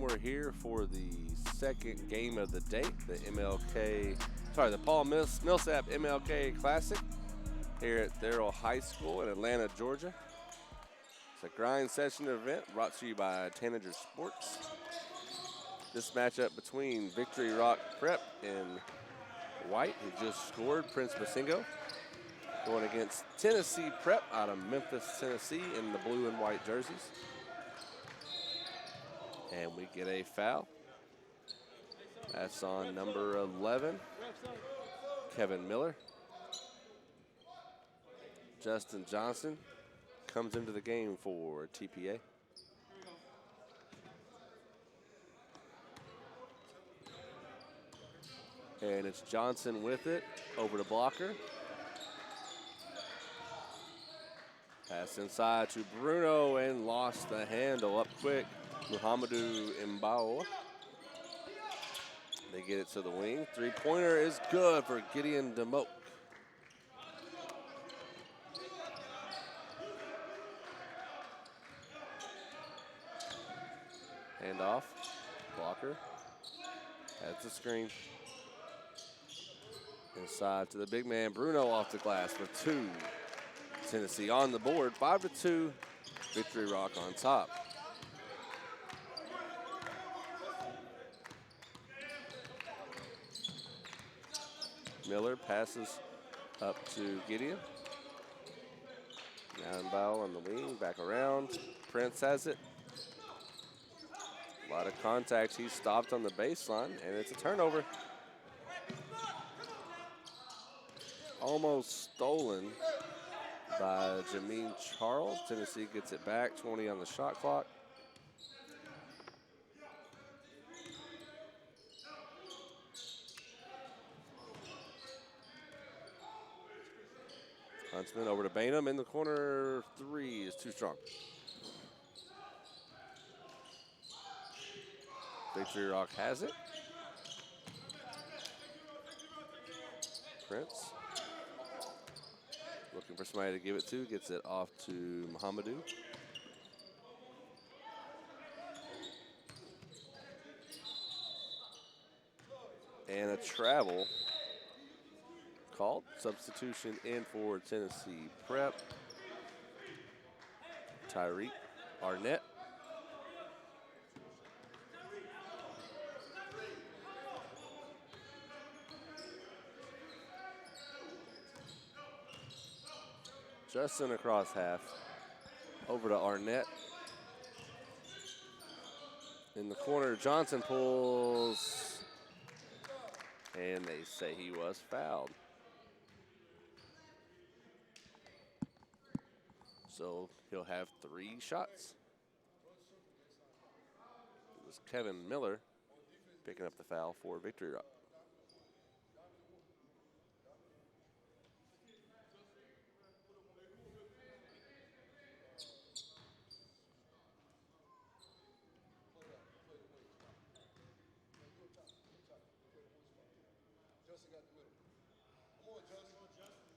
We're here for the second game of the day, the Paul Millsap MLK Classic here at Therrell High School in Atlanta, Georgia. It's a grind session event brought to you by Tanager Sports. This matchup between Victory Rock Prep and White, who just scored, Prince Basingo, going against Tennessee Prep out of Memphis, Tennessee in the blue and white jerseys. And we get a foul. That's on number 11, Kevin Miller. Justin Johnson comes into the game for TPA. And it's Johnson with it, over to Blocker. Pass inside to Bruno and lost the handle up quick. Muhammadu Mbao. They get it to the wing. Three-pointer is good for Gideon Demoke. Handoff. Blocker. Has the screen. Inside to the big man, Bruno off the glass for two. Tennessee on the board, 5-2. Victory Rock on top. Miller passes up to Gideon. Now Mbao on the wing, back around. Prince has it. A lot of contact. He's stopped on the baseline, and it's a turnover. Almost stolen by Jameen Charles. Tennessee gets it back, 20 on the shot clock. Huntsman over to Bainham in the corner. Three is too strong. Victory Rock has it. Prince. Looking for somebody to give it to. Gets it off to Muhammadu. And a travel called. Substitution in for Tennessee Prep. Tyreek Arnett. Justin across half. Over to Arnett. In the corner, Johnson pulls. And they say he was fouled. So he'll have 3 shots. It was Kevin Miller picking up the foul for Victory Rock.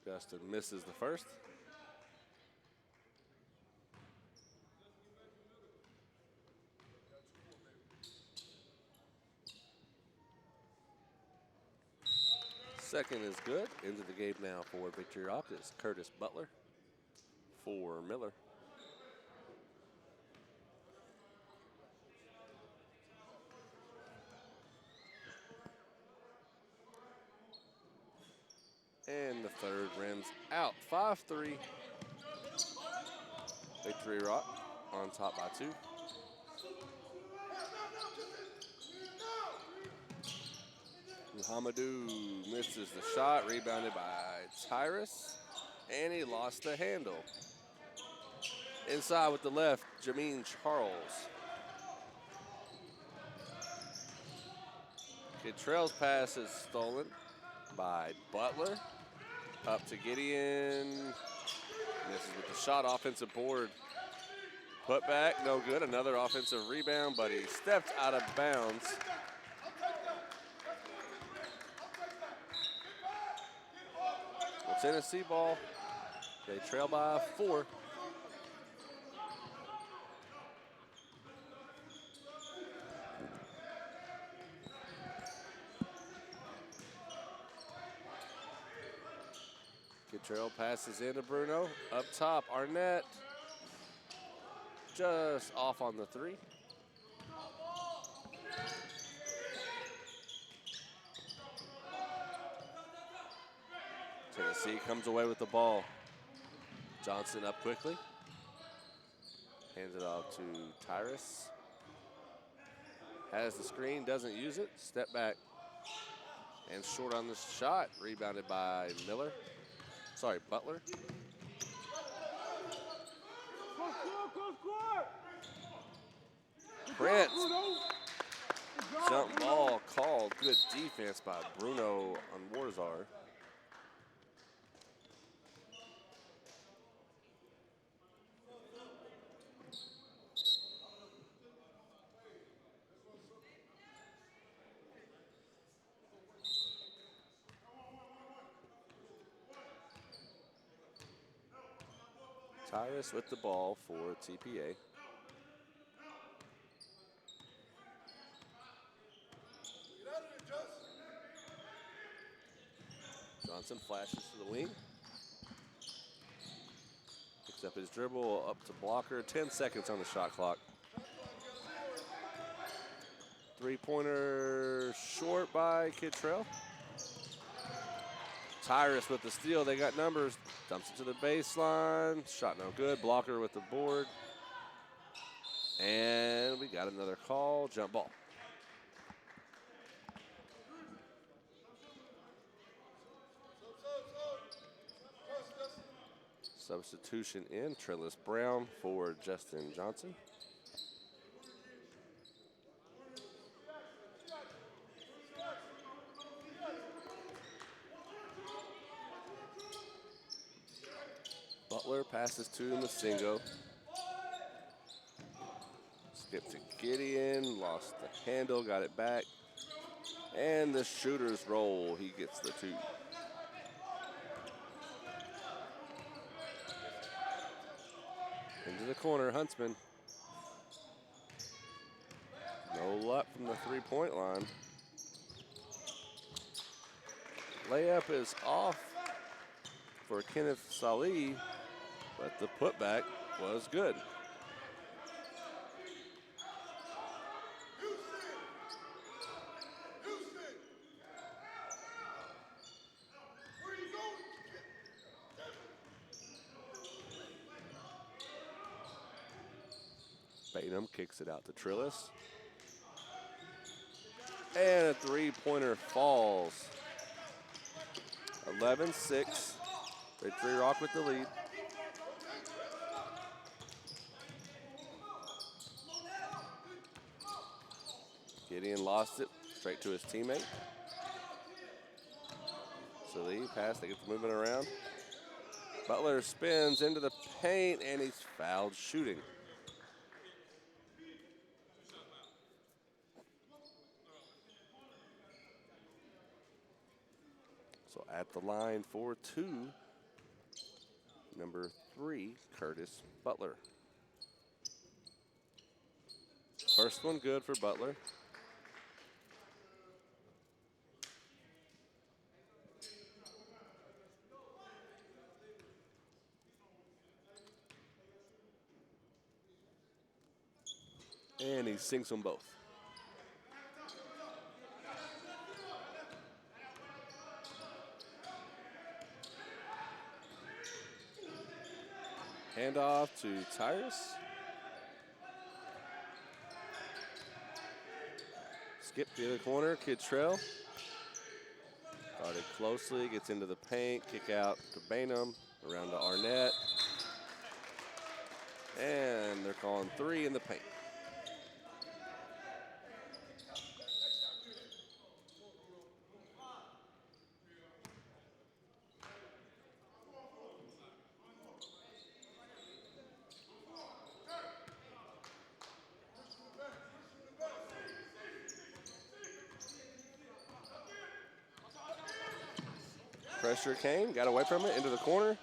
Justin misses the first. Second is good. Into the game now for Victory Rock is Curtis Butler for Miller. And the third rims out. 5-3. Victory Rock on top by 2. Muhammadu misses the shot, rebounded by Tyrus, and he lost the handle. Inside with the left, Jameen Charles. Kittrell's pass is stolen by Butler. Up to Gideon. Misses with the shot, offensive board. Put back, no good. Another offensive rebound, but he stepped out of bounds. Well, Tennessee ball. They trail by 4. Kittrell passes into Bruno. Up top, Arnett. Just off on the 3. Tennessee comes away with the ball. Johnson up quickly. Hands it off to Tyrus. Has the screen, doesn't use it. Step back. And short on the shot. Rebounded by Butler. Prince. Jump ball called. Good defense by Bruno on Warzar. Tyrus with the ball for TPA. Johnson flashes to the wing. Picks up his dribble up to blocker. 10 seconds on the shot clock. 3-pointer short by Kittrell. Tyrus with the steal. They got numbers. Dumps it to the baseline. Shot no good. Blocker with the board. And we got another call. Jump ball. Substitution in. Trillis Brown for Justin Johnson. Butler passes to Masingo. Skip to Gideon, lost the handle, got it back. And the shooter's roll, he gets the 2. Into the corner, Huntsman. No luck from the 3-point line. Layup is off for Kenneth Salih, but the putback was good. Bainham kicks it out to Trillis. And a 3-pointer falls. 11-6. Victory Rock with the lead. Gideon lost it straight to his teammate. Salih pass, they get the movement around. Butler spins into the paint and he's fouled shooting. So at the line for 2, number 3, Curtis Butler. First one good for Butler. And he sinks them both. Handoff to Tyrus. Skip to the corner, Kittrell. Guarded closely, gets into the paint, kick out to Bainham, around to Arnett. And they're calling 3 in the paint. Pressure came, got away from it, into the corner.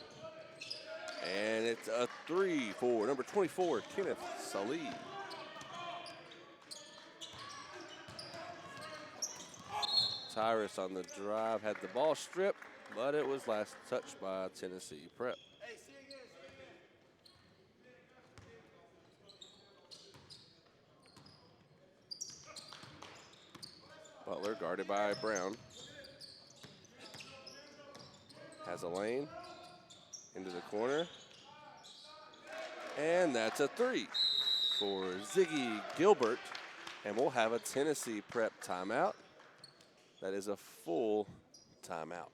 And it's a 3 for number 24, Kenneth Salih. Tyrus on the drive, had the ball stripped. but it was last touched by Tennessee Prep. Butler guarded by Brown. Has a lane into the corner. And that's a three for Ziggy Gilbert. And we'll have a Tennessee Prep timeout. That is a full timeout.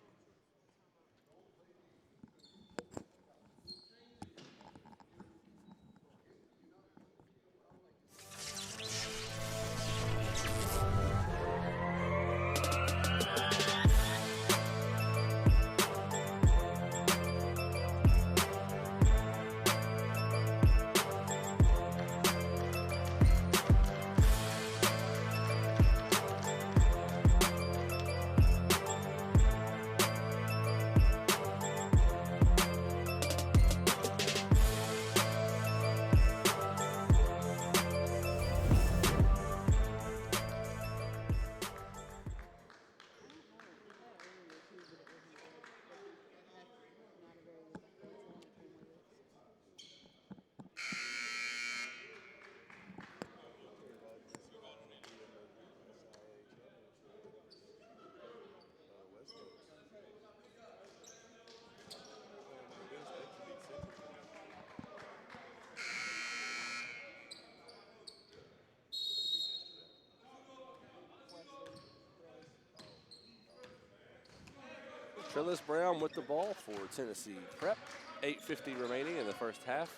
Trillis Brown with the ball for Tennessee Prep. 8:50 remaining in the first half.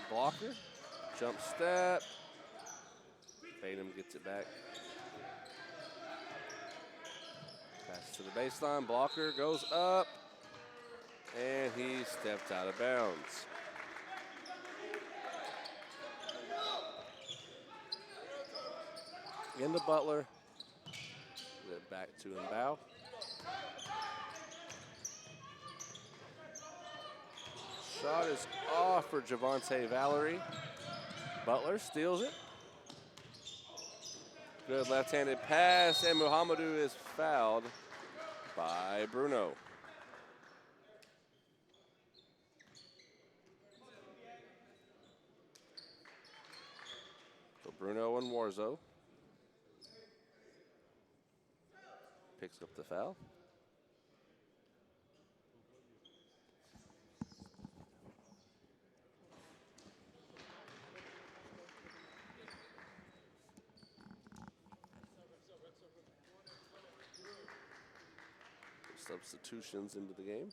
Blocker, jump step. Bainham gets it back. Pass to the baseline. Blocker goes up, and he stepped out of bounds. Into Butler. Back to Mbao. Shot is off for Javante Valerie. Butler steals it. Good left-handed pass, and Muhammadu is fouled by Bruno. So Bruno and Warzo picks up the foul. Substitutions into the game.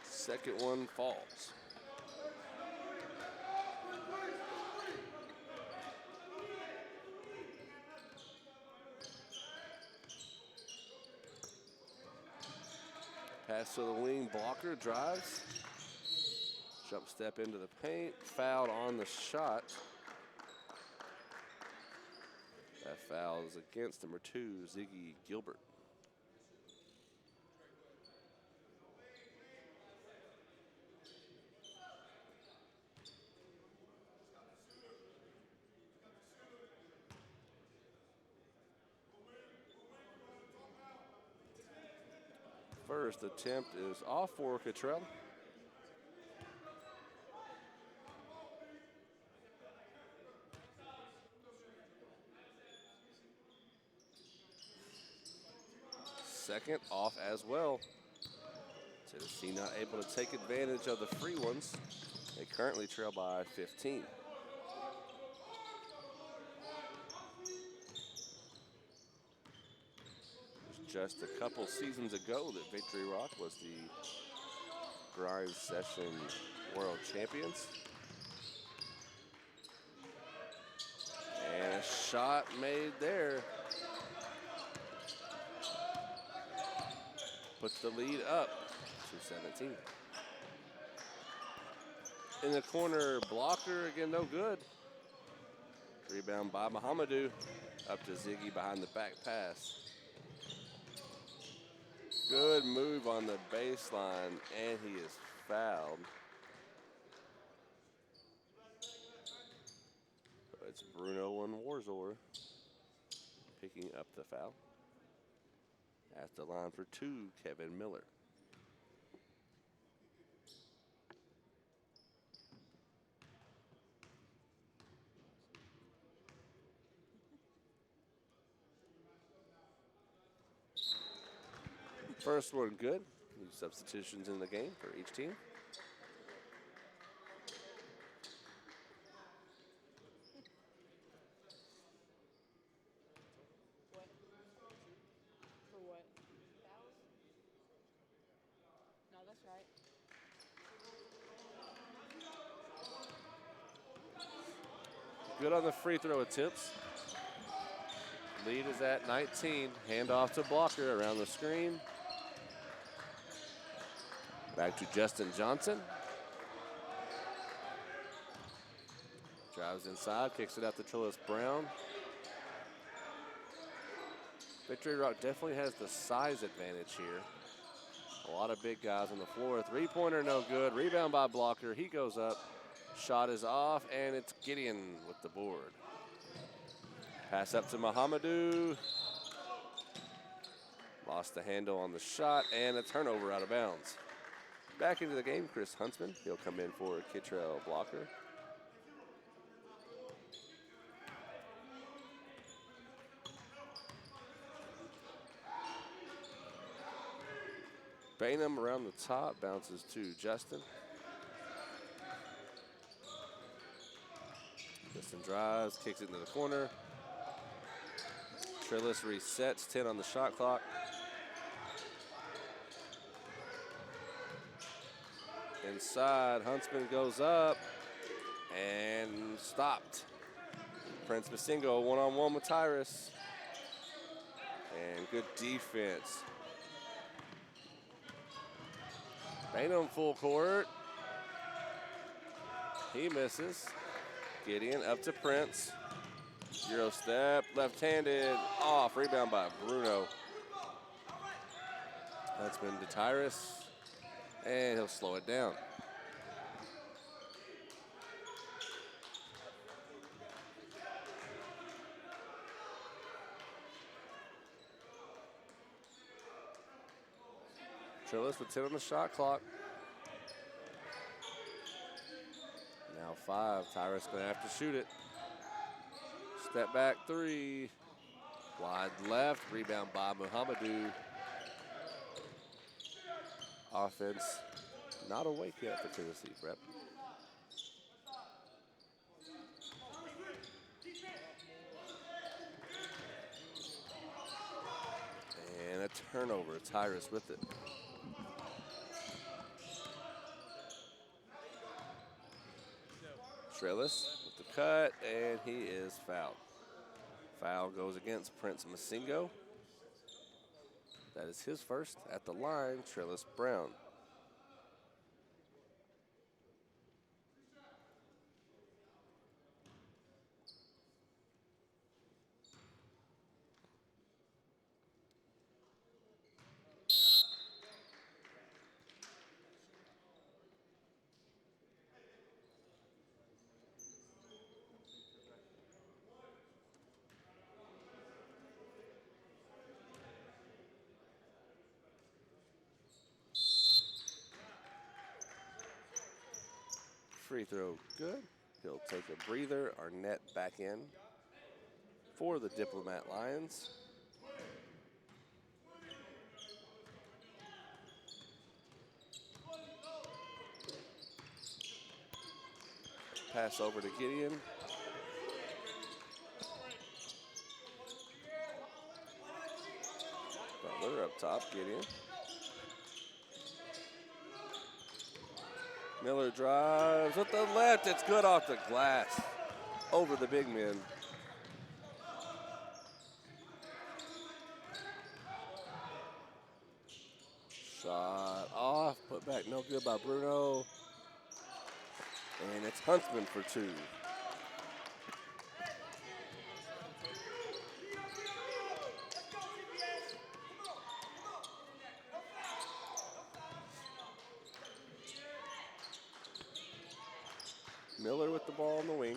Second one falls. Pass to the wing, Blocker drives. Jump step into the paint, fouled on the shot. That foul is against number 2, Ziggy Gilbert. First attempt is off for Cottrell. Second off as well. Tennessee not able to take advantage of the free ones. They currently trail by 15. Just a couple seasons ago that Victory Rock was the Grind Session World Champions. And a shot made there. Puts the lead up to 17. In the corner, Blocker, again, no good. Rebound by Muhammadu. Up to Ziggy behind the back pass. Good Good move on the baseline, and he is fouled. It's Bruno and Warzor picking up the foul. At the line for 2, Kevin Miller. First one good. New substitutions in the game for each team. For what? No, that's right. Good on the free throw attempts. Lead is at 19. Handoff to Blocker around the screen. Back to Justin Johnson. Drives inside, kicks it out to Trillis Brown. Victory Rock definitely has the size advantage here. A lot of big guys on the floor. Three-pointer no good. Rebound by Blocker. He goes up. Shot is off, and it's Gideon with the board. Pass up to Mohamedou. Lost the handle on the shot, and a turnover out of bounds. Back into the game, Chris Huntsman. He'll come in for Kittrell Blocker. Bainham around the top, bounces to Justin. Justin drives, kicks it into the corner. Trillis resets, 10 on the shot clock. Inside, Huntsman goes up and stopped. Prince Masingo one-on-one with Tyrus. And good defense. Bainham full court. He misses. Gideon up to Prince. Euro step, left-handed, off. Rebound by Bruno. Huntsman to Tyrus. And he'll slow it down. Trillis with 10 on the shot clock. Now 5. Tyrus gonna have to shoot it. Step back 3. Wide left. Rebound by Mohamedou. Offense not awake yet for Tennessee, Brett. And a turnover. Tyrus with it. Trillis with the cut, and he is fouled. Foul goes against Prince Masingo. That is his first at the line, Trillis Brown. Free throw good. He'll take a breather. Arnett back in for the Diplomat Lions. Pass over to Gideon. Butler up top, Gideon. Miller drives with the left. It's good off the glass. Over the big men. Shot off, put back, no good by Bruno. And it's Huntsman for 2. Miller with the ball on the wing.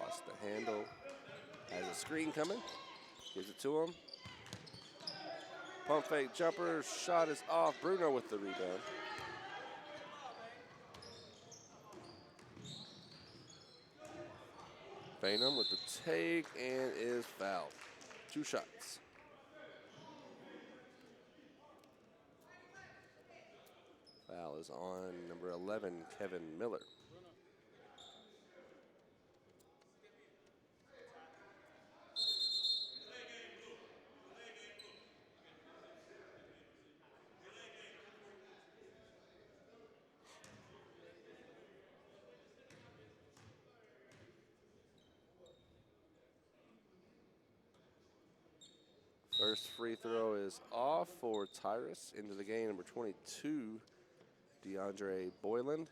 Lost the handle. Has a screen coming. Gives it to him. Pump fake jumper. Shot is off. Bruno with the rebound. Bainham with the take and is fouled. 2 shots. Foul is on number 11, Kevin Miller. First free throw is off for Tyrus. Into the game, number 22, DeAndre Boyland.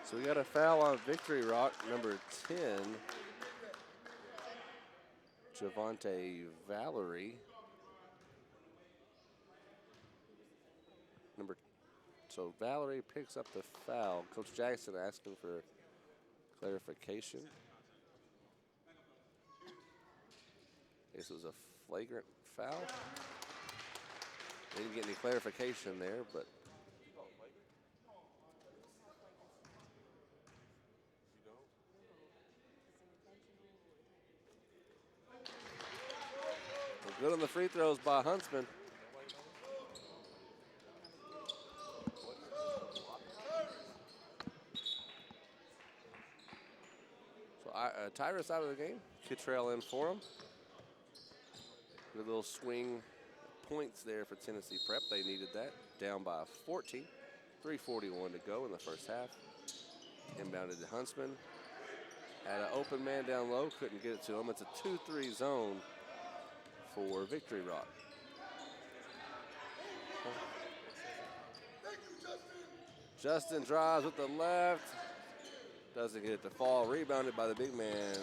So we got a foul on Victory Rock, number 10, Javante Valerie. So Valerie picks up the foul. Coach Jackson asking for clarification. This was a flagrant foul. They didn't get any clarification there, but good on the free throws by Huntsman. So Tyrus out of the game. Kittrell in for him. Good little swing points there for Tennessee Prep. They needed that. Down by 14. 3:41 to go in the first half. Inbounded to Huntsman. Had an open man down low. Couldn't get it to him. It's a 2-3 zone for Victory Rock. Justin drives with the left. Doesn't get it to fall. Rebounded by the big man,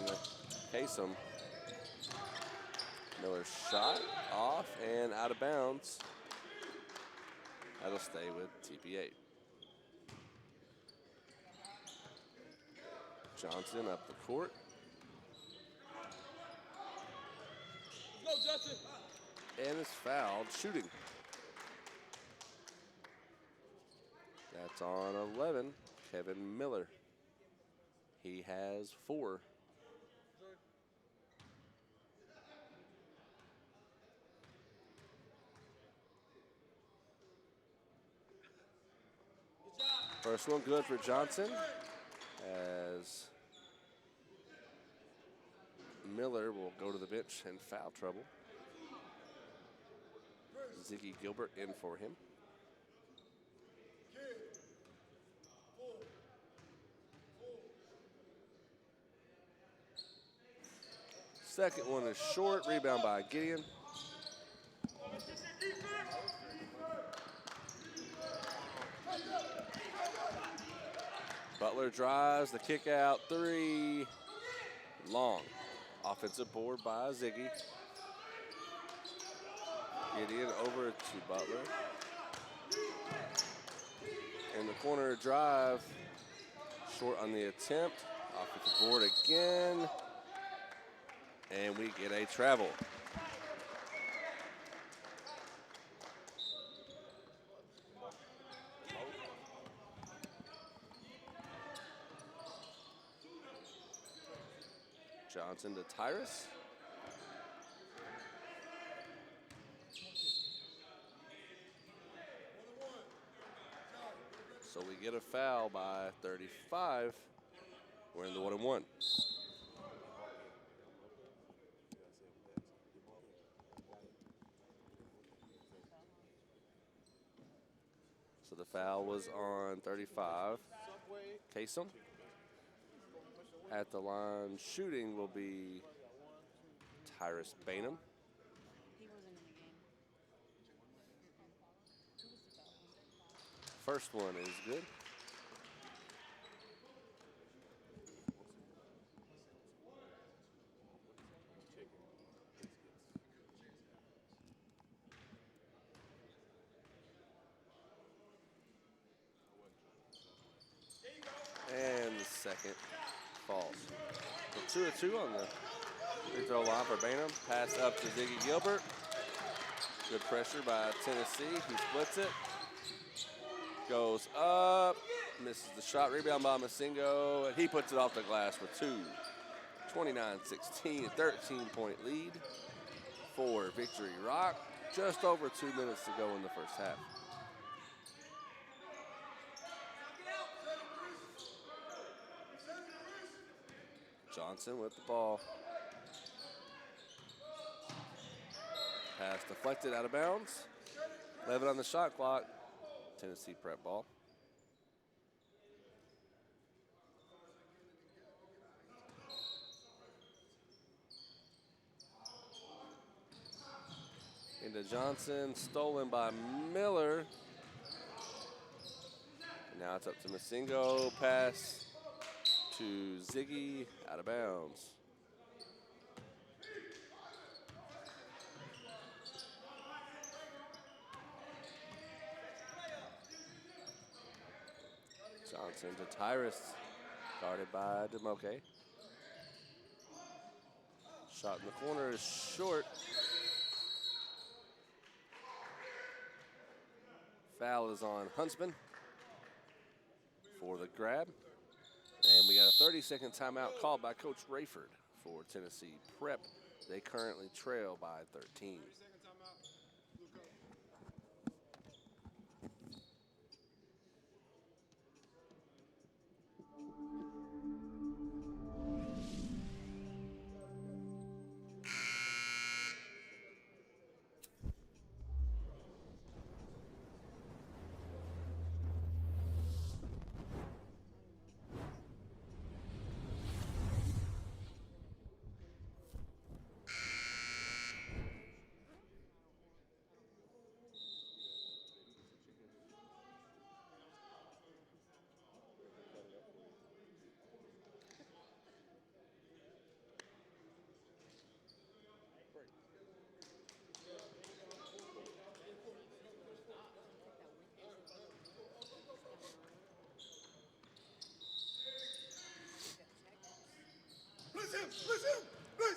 Kasem. Miller's shot off and out of bounds. That'll stay with TPA. Johnson up the court. Go, Justin. And is fouled shooting. That's on 11, Kevin Miller. He has 4. First one good for Johnson as Miller will go to the bench in foul trouble. Ziggy Gilbert in for him. Second one is short, rebound by Gideon. Butler drives, the kick out, 3, long. Offensive board by Ziggy. Gideon over to Butler. In the corner drive, short on the attempt. Offensive board again. And we get a travel. Johnson to Tyrus. So we get a foul by 35. We're in the 1-and-1. So the foul was on 35. Kasem. At the line, shooting will be Tyrus Bainham. He wasn't in the game. First one is good. And the second falls. So 2 of 2 on the free throw line for Bainham. Pass up to Ziggy Gilbert. Good pressure by Tennessee. He splits it. Goes up. Misses the shot. Rebound by Masingo. And he puts it off the glass for 2. 29-16, 13-point lead for Victory Rock. Just over 2 minutes to go in the first half. Johnson with the ball. Pass deflected out of bounds. 11 on the shot clock. Tennessee prep ball. Into Johnson, stolen by Miller. And now it's up to Masingo. Pass to Ziggy, out of bounds. Johnson to Tyrus, guarded by DeMoke. Shot in the corner is short. Foul is on Huntsman for the grab. And we got a 30-second timeout called by Coach Rayford for Tennessee Prep. They currently trail by 13.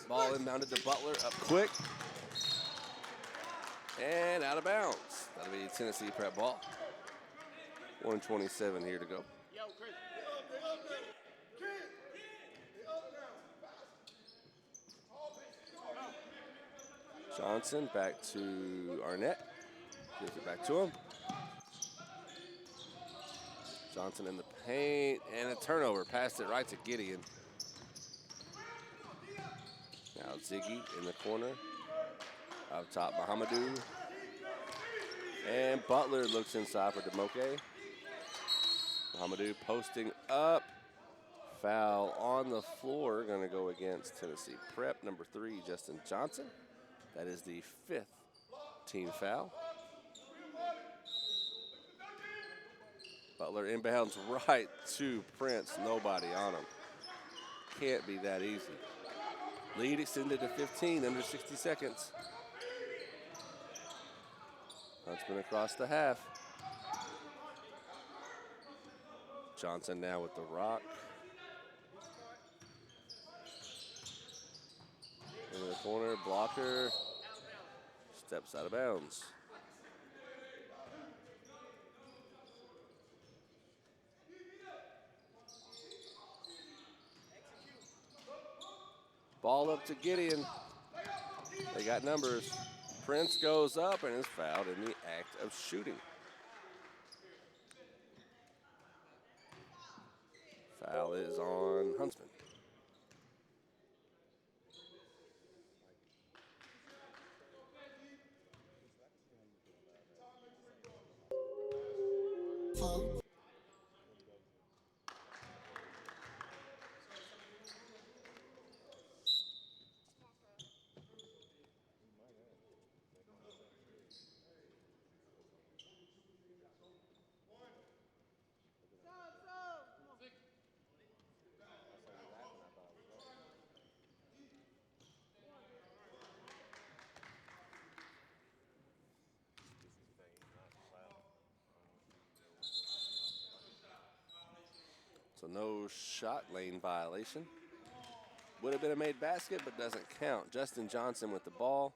Ball inbounded to Butler, up quick. And out of bounds. That'll be Tennessee Prep ball. 1:27 here to go. Johnson back to Arnett. Gives it back to him. Johnson in the paint, and a turnover. Passed it right to Gideon. Now Ziggy in the corner. Up top, Mahamadou. And Butler looks inside for DeMoke. Mahamadou posting up. Foul on the floor. Going to go against Tennessee Prep. Number 3, Justin Johnson. That is the 5th team foul. Butler inbounds right to Prince. Nobody on him. Can't be that easy. Lead extended to 15, under 60 seconds. Huntsman across the half. Johnson now with the rock. In the corner, blocker. Steps out of bounds. Ball up to Gideon. They got numbers. Prince goes up and is fouled in the act of shooting. Foul is on Huntsman. So no shot lane violation. Would have been a made basket, but doesn't count. Justin Johnson with the ball.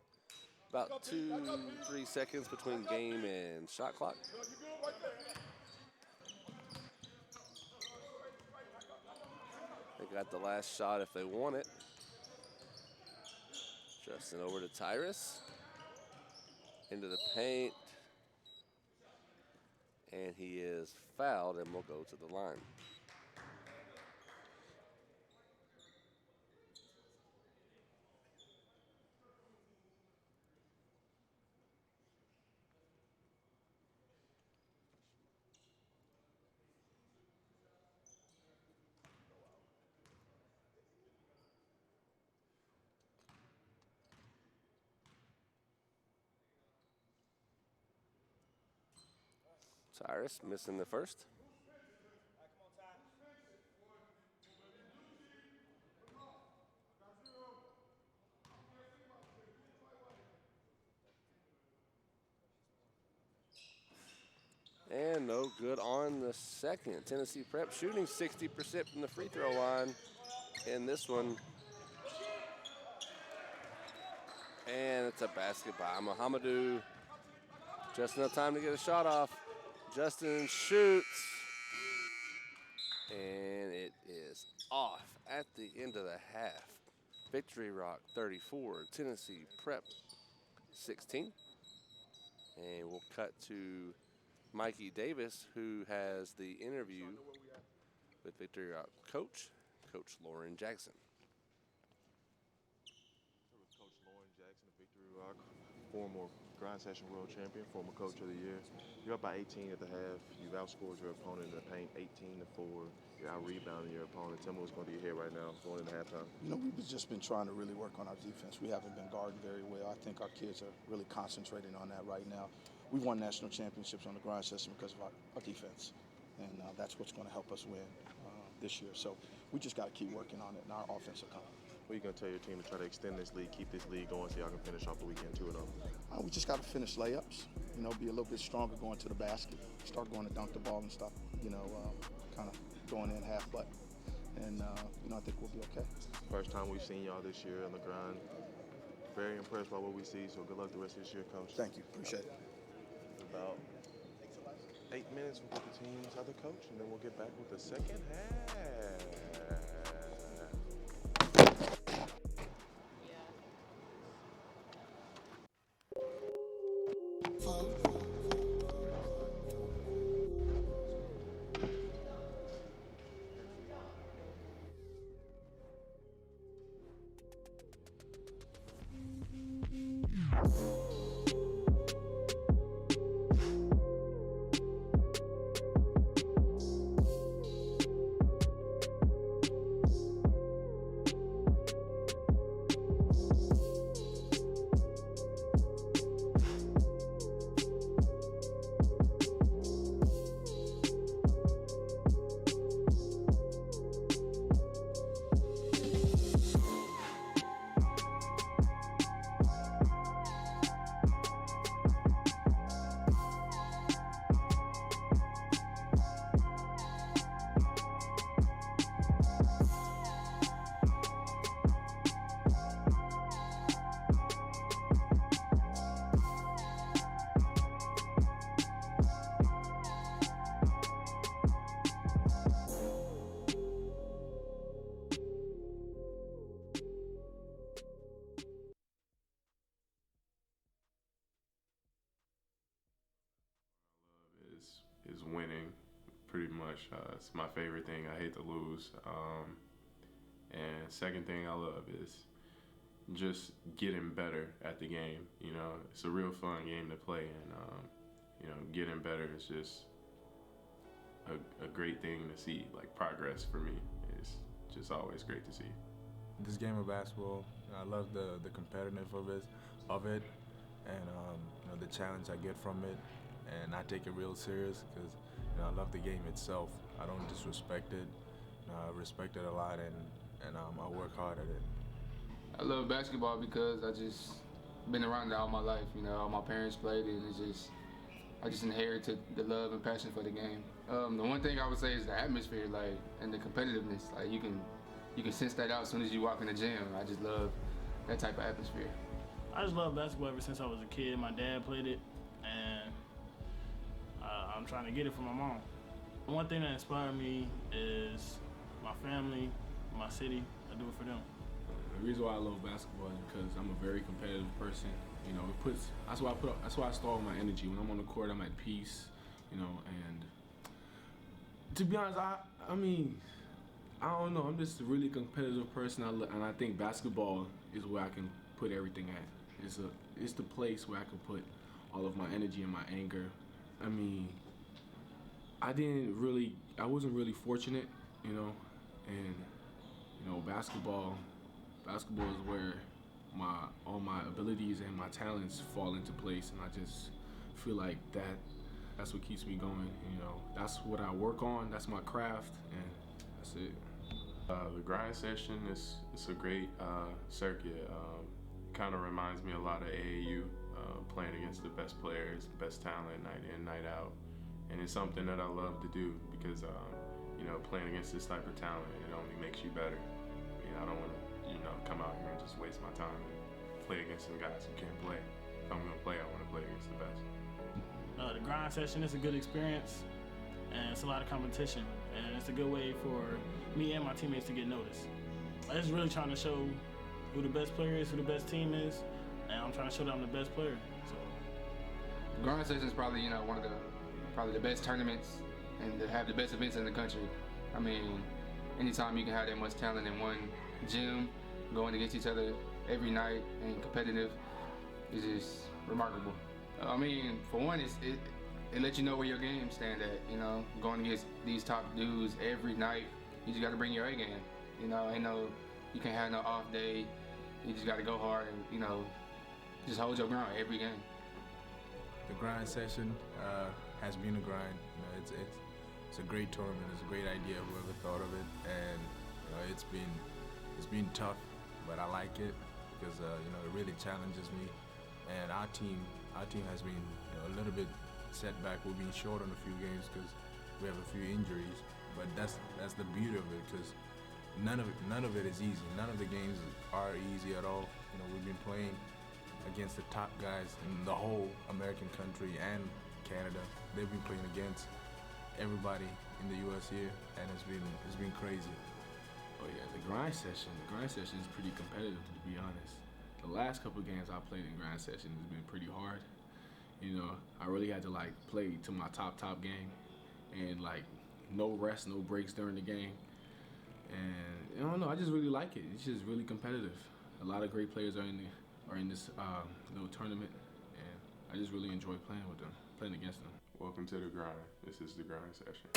About 2-3 seconds between game and shot clock. They got the last shot if they want it. Justin over to Tyrus. Into the paint. And he is fouled and will go to the line. Tyrus missing the first. And no good on the second. Tennessee Prep shooting 60% from the free throw line in this one. And it's a basket by Mohamedou. Just enough time to get a shot off. Justin shoots. And it is off at the end of the half. Victory Rock 34, Tennessee Prep 16. And we'll cut to Mikey Davis, who has the interview with Victory Rock coach, Coach Lauren Jackson. With Coach Lauren Jackson of Victory Rock, former Grind Session World Champion, former Coach of the Year. You're up by 18 at the half. You've outscored your opponent in the paint 18-4. You're out-rebounding your opponent. Tell me what's going to your head right now going into halftime. You know, we've just been trying to really work on our defense. We haven't been guarding very well. I think our kids are really concentrating on that right now. We won national championships on the grind session because of our defense, and that's what's going to help us win this year. So we just got to keep working on it, and our offense will come. What are you going to tell your team to try to extend this lead, keep this lead going so y'all can finish off the weekend 2-0? We just got to finish layups, you know, be a little bit stronger going to the basket, start going to dunk the ball and stop, you know, kind of going in half butt. And, you know, I think we'll be okay. First time we've seen y'all this year on the grind. Very impressed by what we see, so good luck the rest of this year, Coach. Thank you. Appreciate it. About 8 minutes with the team's other coach, and then we'll get back with the second half. Is winning, pretty much. It's my favorite thing. I hate to lose. And second thing I love is just getting better at the game. You know, it's a real fun game to play, and you know, getting better is just a great thing to see. Like, progress for me is just always great to see. This game of basketball, I love the competitiveness of it, and you know, the challenge I get from it, and I take it real serious because, you know, I love the game itself. I don't disrespect it. I respect it a lot, and I work hard at it. I love basketball because I just been around it all my life. You know, all my parents played it, and I just inherited the love and passion for the game. The one thing I would say is the atmosphere, like, and the competitiveness. Like, you can sense that out as soon as you walk in the gym. I just love that type of atmosphere. I just love basketball ever since I was a kid. My dad played it, and I'm trying to get it from my mom. One thing that inspired me is my family, my city. I do it for them. The reason why I love basketball is because I'm a very competitive person. You know, that's why I store all my energy. When I'm on the court, I'm at peace. You know, and to be honest, I mean, I don't know. I'm just a really competitive person, and I think basketball is where I can put everything at. It's the place where I can put all of my energy and my anger. I mean, I wasn't really fortunate, you know, and you know, basketball is where all my abilities and my talents fall into place, and I just feel like that's what keeps me going. You know, that's what I work on. That's my craft, and that's it. The grind session is a great circuit. Kind of reminds me a lot of AAU, playing against the best players, best talent, night in, night out, and it's something that I love to do because you know, playing against this type of talent, it only makes you better. I mean, I don't want to, you know, come out here and just waste my time and play against some guys who can't play. If I'm gonna play, I want to play against the best. The grind session is a good experience, and it's a lot of competition, and it's a good way for me and my teammates to get noticed. I'm just really trying to show who the best player is, who the best team is, and I'm trying to show that I'm the best player. So, Grind Session is probably, you know, one of the best tournaments and to have the best events in the country. I mean, anytime you can have that much talent in one gym, going against each other every night and competitive, is just remarkable. I mean, for one, it lets you know where your game stand at. You know, going against these top dudes every night, you just got to bring your A game. You know, you can't have no off day. You just got to go hard and, you know, just hold your ground every game. The grind session has been a grind. You know, it's a great tournament. It's a great idea. Whoever thought of it, and you know, it's been tough, but I like it because you know, it really challenges me. And our team has been, you know, a little bit setback. We've been short on a few games because we have a few injuries. But that's the beauty of it, because none of it is easy. None of the games are easy at all. You know, we've been playing against the top guys in the whole American country and Canada. They've been playing against everybody in the U.S. here, and it's been crazy. Oh yeah, the grind session is pretty competitive, to be honest. The last couple of games I played in grind session has been pretty hard. You know, I really had to like play to my top game, and like no rest, no breaks during the game. And I don't know, I just really like it. It's just really competitive. A lot of great players are in this little tournament, and I just really enjoy playing with them, playing against them. Welcome to the grind. This is the grind session.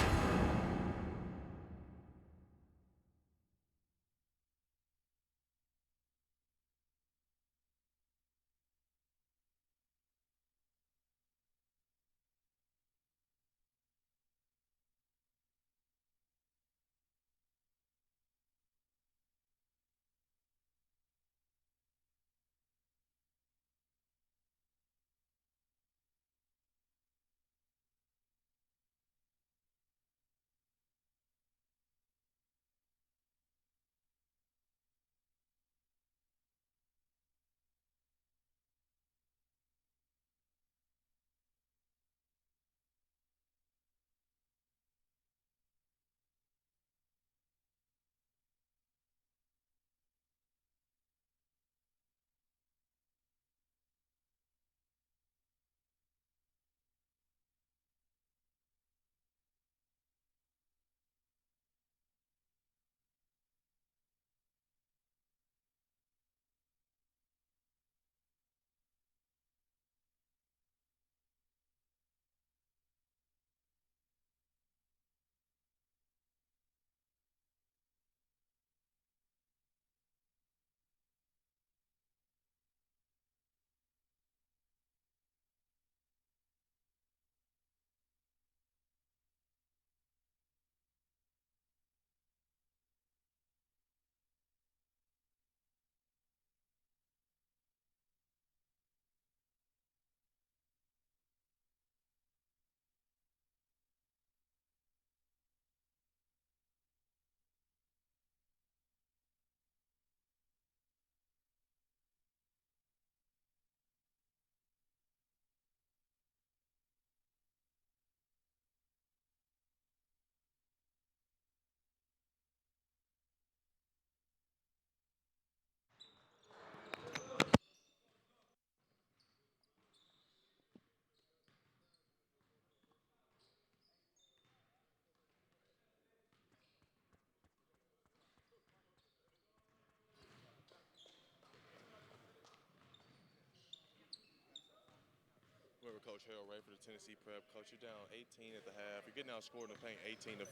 Coach Harold Ray for the Tennessee Prep. Coach, you're down 18 at the half. You're getting outscored in the paint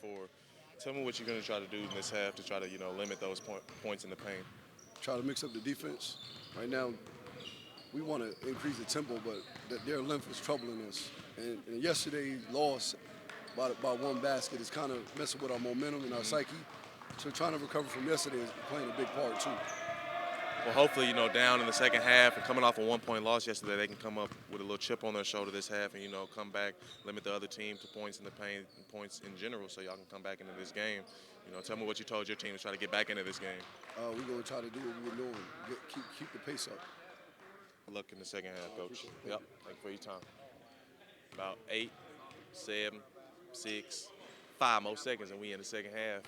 18-4. Tell me what you're going to try to do in this half to try to, limit those points in the paint. Try to mix up the defense. Right now, we want to increase the tempo, but their length is troubling us. And yesterday's loss by one basket is kind of messing with our momentum and our psyche. So trying to recover from yesterday is playing a big part too. Well, hopefully, down in the second half and coming off a one-point loss yesterday, they can come up with a little chip on their shoulder this half and, come back, limit the other team to points in the paint and points in general so y'all can come back into this game. Tell me what you told your team to try to get back into this game. We're going to try to do what we're doing, keep the pace up. Good luck in the second half, Coach. Yep, thank you for your time. About 8, 7, 6, 5 more seconds and we in the second half.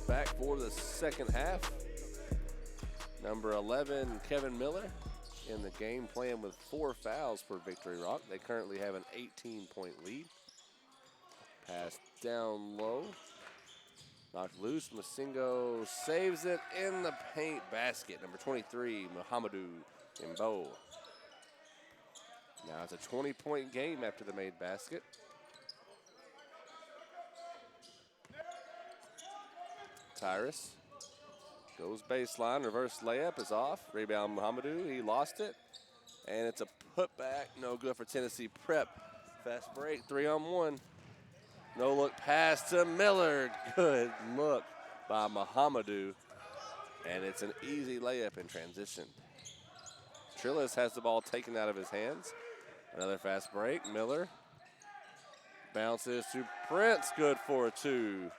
Back for the second half. Number 11, Kevin Miller, in the game playing with 4 fouls for Victory Rock. They currently have an 18-point lead. Pass down low. Knocked loose. Masingo saves it in the paint basket. Number 23, Muhammadu Imbo. Now it's a 20-point game after the made basket. Tyrus goes baseline, reverse layup is off. Rebound Muhammadu, he lost it. And it's a putback, no good for Tennessee Prep. Fast break, 3-on-1. No look pass to Miller. Good look by Muhammadu. And it's an easy layup in transition. Trillis has the ball taken out of his hands. Another fast break, Miller. Bounces to Prince, good for 2.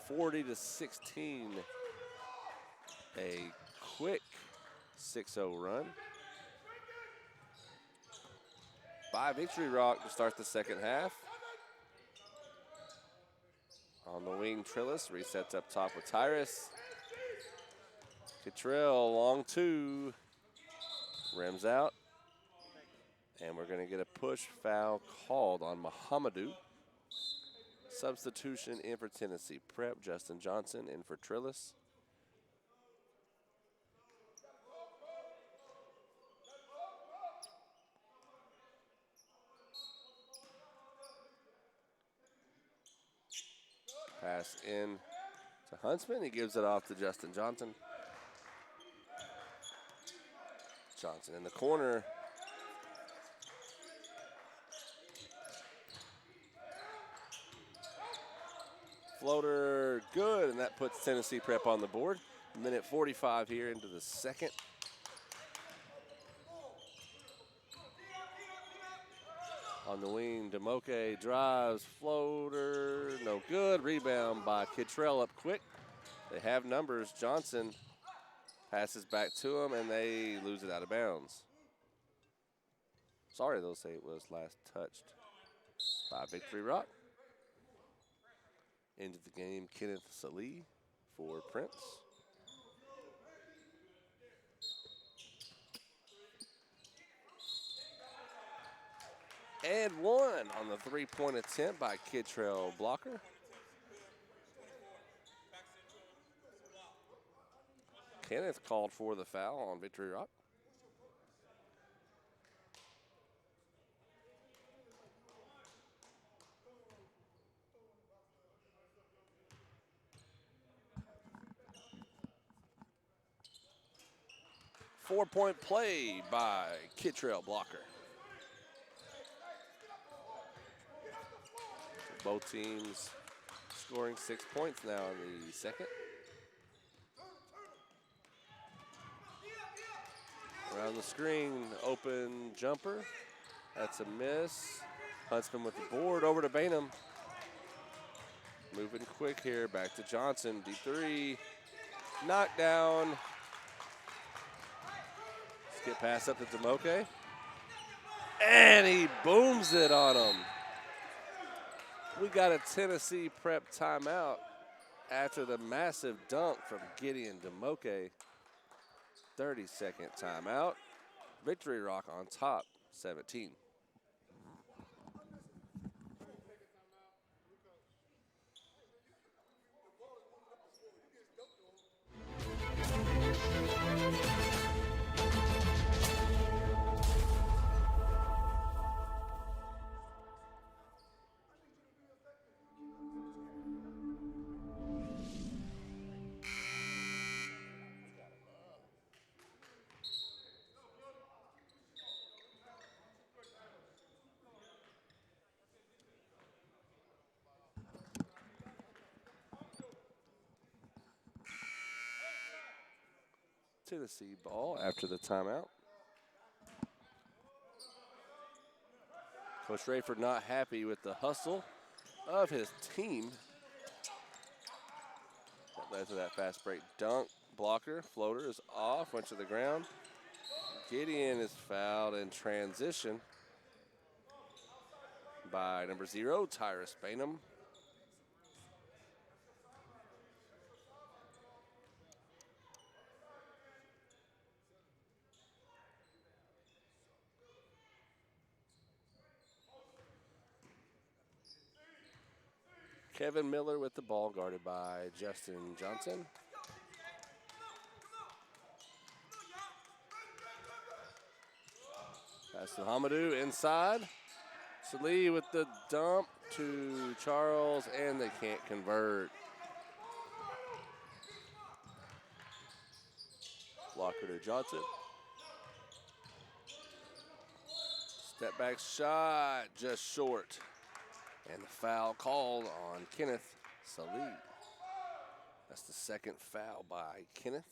40-16, a quick 6-0 run by Victory Rock to start the second half. On the wing, Trillis resets up top with Tyrus. Cottrell, long 2, rims out, and we're going to get a push foul called on Muhammadu. Substitution in for Tennessee Prep. Justin Johnson in for Trillis. Pass in to Huntsman. He gives it off to Justin Johnson. Johnson in the corner. Floater, good, and that puts Tennessee Prep on the board. Minute 45 here into the second. On the wing, Demoke drives, floater, no good. Rebound by Kittrell up quick. They have numbers. Johnson passes back to him, and they lose it out of bounds. Sorry, they'll say it was last touched by Victory Rock. Into the game, Kenneth Salih for Prince. And 1 on the three-point attempt by Kittrell Blocker. Kenneth called for the foul on Victory Rock. Four-point play by Kittrell Blocker. Both teams scoring 6 points now in the second. On the screen, open jumper. That's a miss. Huntsman with the board over to Bainham. Moving quick here, back to Johnson, deep three. Knockdown. Skip pass up to Demoke. And he booms it on him. We got a Tennessee Prep timeout after the massive dunk from Gideon Demoke. 30-second timeout. Victory Rock on top, 17. Tennessee ball after the timeout. Coach Rayford not happy with the hustle of his team. That led to that fast break dunk. Blocker, floater is off, went to the ground. Gideon is fouled in transition by number 0, Tyrus Bainham. Kevin Miller with the ball, guarded by Justin Johnson. Pass to Hamadou inside. Salih with the dump to Charles, and they can't convert. Blocker to Johnson. Step back shot, just short. And the foul called on Kenneth Salih. That's the second foul by Kenneth.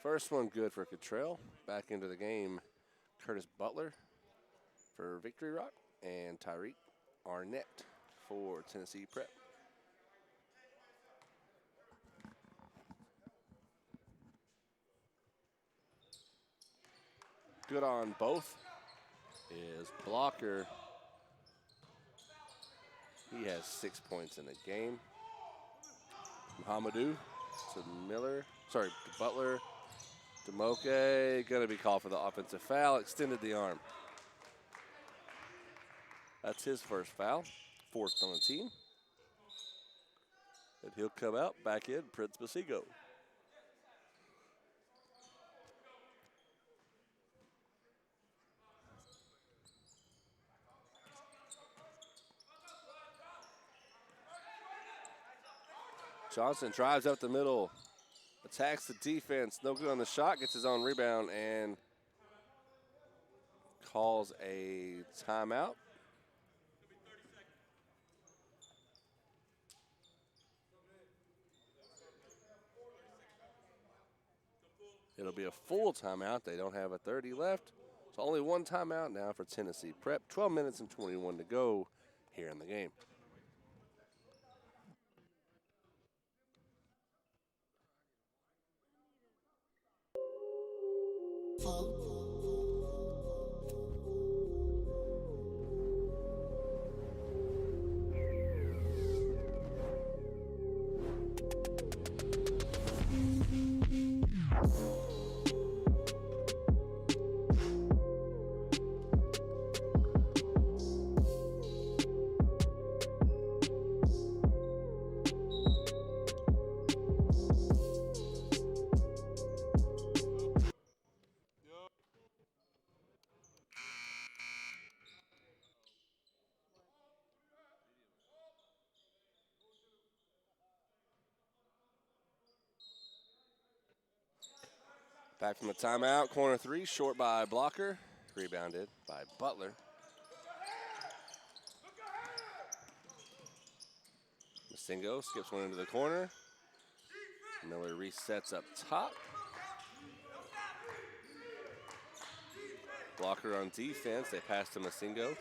First one good for Cottrell. Back into the game, Curtis Butler for Victory Rock and Tyreek Arnett for Tennessee Prep. Good on both is Blocker. He has 6 points in the game. Muhammadu to Miller, sorry, to Butler. Demoke gonna be called for the offensive foul, extended the arm. That's his first foul, fourth on the team. And he'll come out, back in, Prince Basigo. Johnson drives up the middle, attacks the defense, no good on the shot, gets his own rebound, and calls a timeout. It'll be a full timeout. They don't have a 30 left. So only one timeout now for Tennessee Prep. 12 minutes and 21 to go here in the game. Back from the timeout, corner three, short by Blocker. Rebounded by Butler. Masingo skips one into the corner. Miller resets up top. Blocker on defense. They pass to Masingo.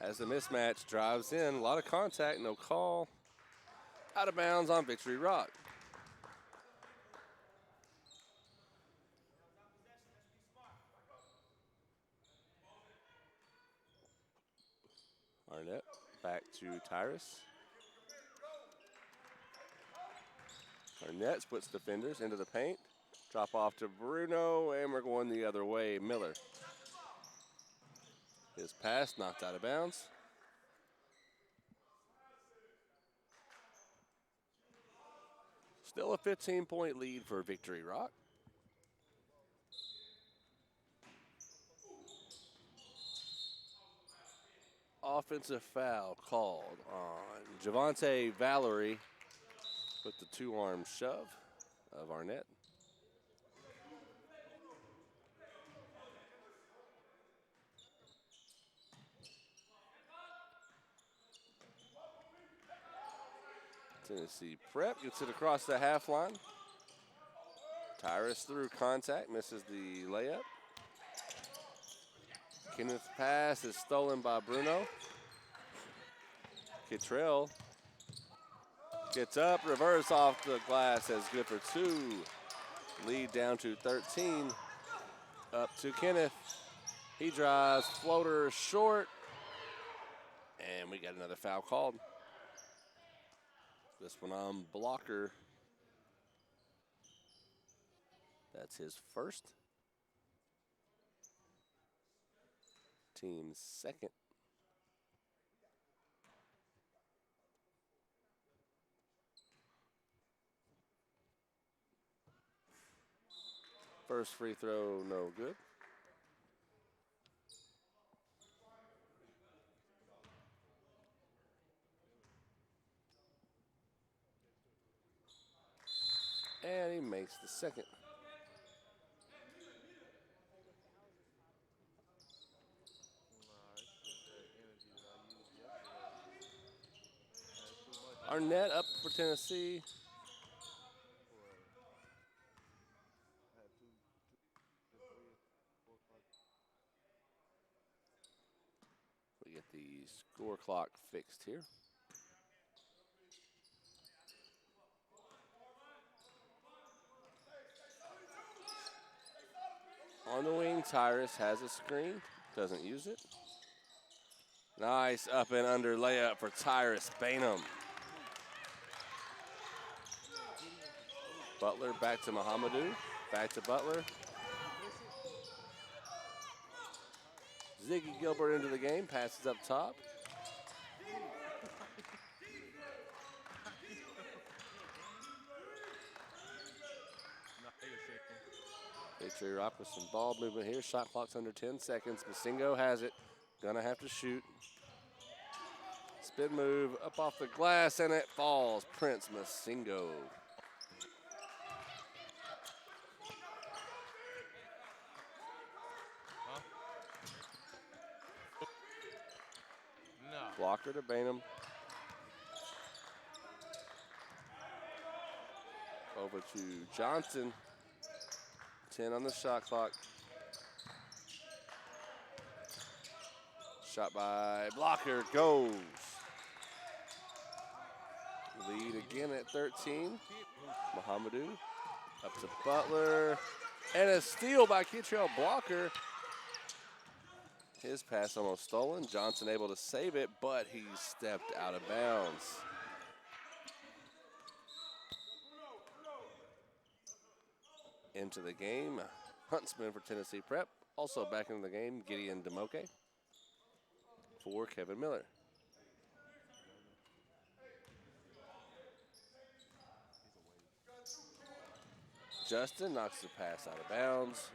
As the mismatch drives in, a lot of contact, no call. Out of bounds on Victory Rock. Arnett back to Tyrus. Arnett splits defenders into the paint. Drop off to Bruno, and we're going the other way. Miller. His pass knocked out of bounds. Still a 15-point lead for Victory Rock. Offensive foul called on Javante Valerie with the two-arm shove of Arnett. Tennessee Prep gets it across the half line. Tyrus through contact, misses the layup. Kenneth's pass is stolen by Bruno. Kittrell gets up, reverse off the glass, as good for two. Lead down to 13. Up to Kenneth. He drives, floater short. And we got another foul called. This one on Blocker. That's his first. Team's second. First free throw, no good. And he makes the second. Arnett up for Tennessee. We get the score clock fixed here. On the wing, Tyrus has a screen, doesn't use it. Nice up and under layup for Tyrus Bainham. Butler back to Mohamedou, back to Butler. Ziggy Gilbert into the game, passes up top. Victory Rock with some ball movement here. Shot clock's under 10 seconds. Masingo has it. Gonna have to shoot. Spin move up off the glass, and it falls. Prince Masingo. Blocker to Bainham. Over to Johnson. 10 on the shot clock. Shot by Blocker goes. Lead again at 13. Mohamedou up to Butler. And a steal by Kittrell Blocker. His pass almost stolen. Johnson able to save it, but he stepped out of bounds. Into the game, Huntsman for Tennessee Prep. Also back into the game, Gideon Demoke for Kevin Miller. Justin knocks the pass out of bounds.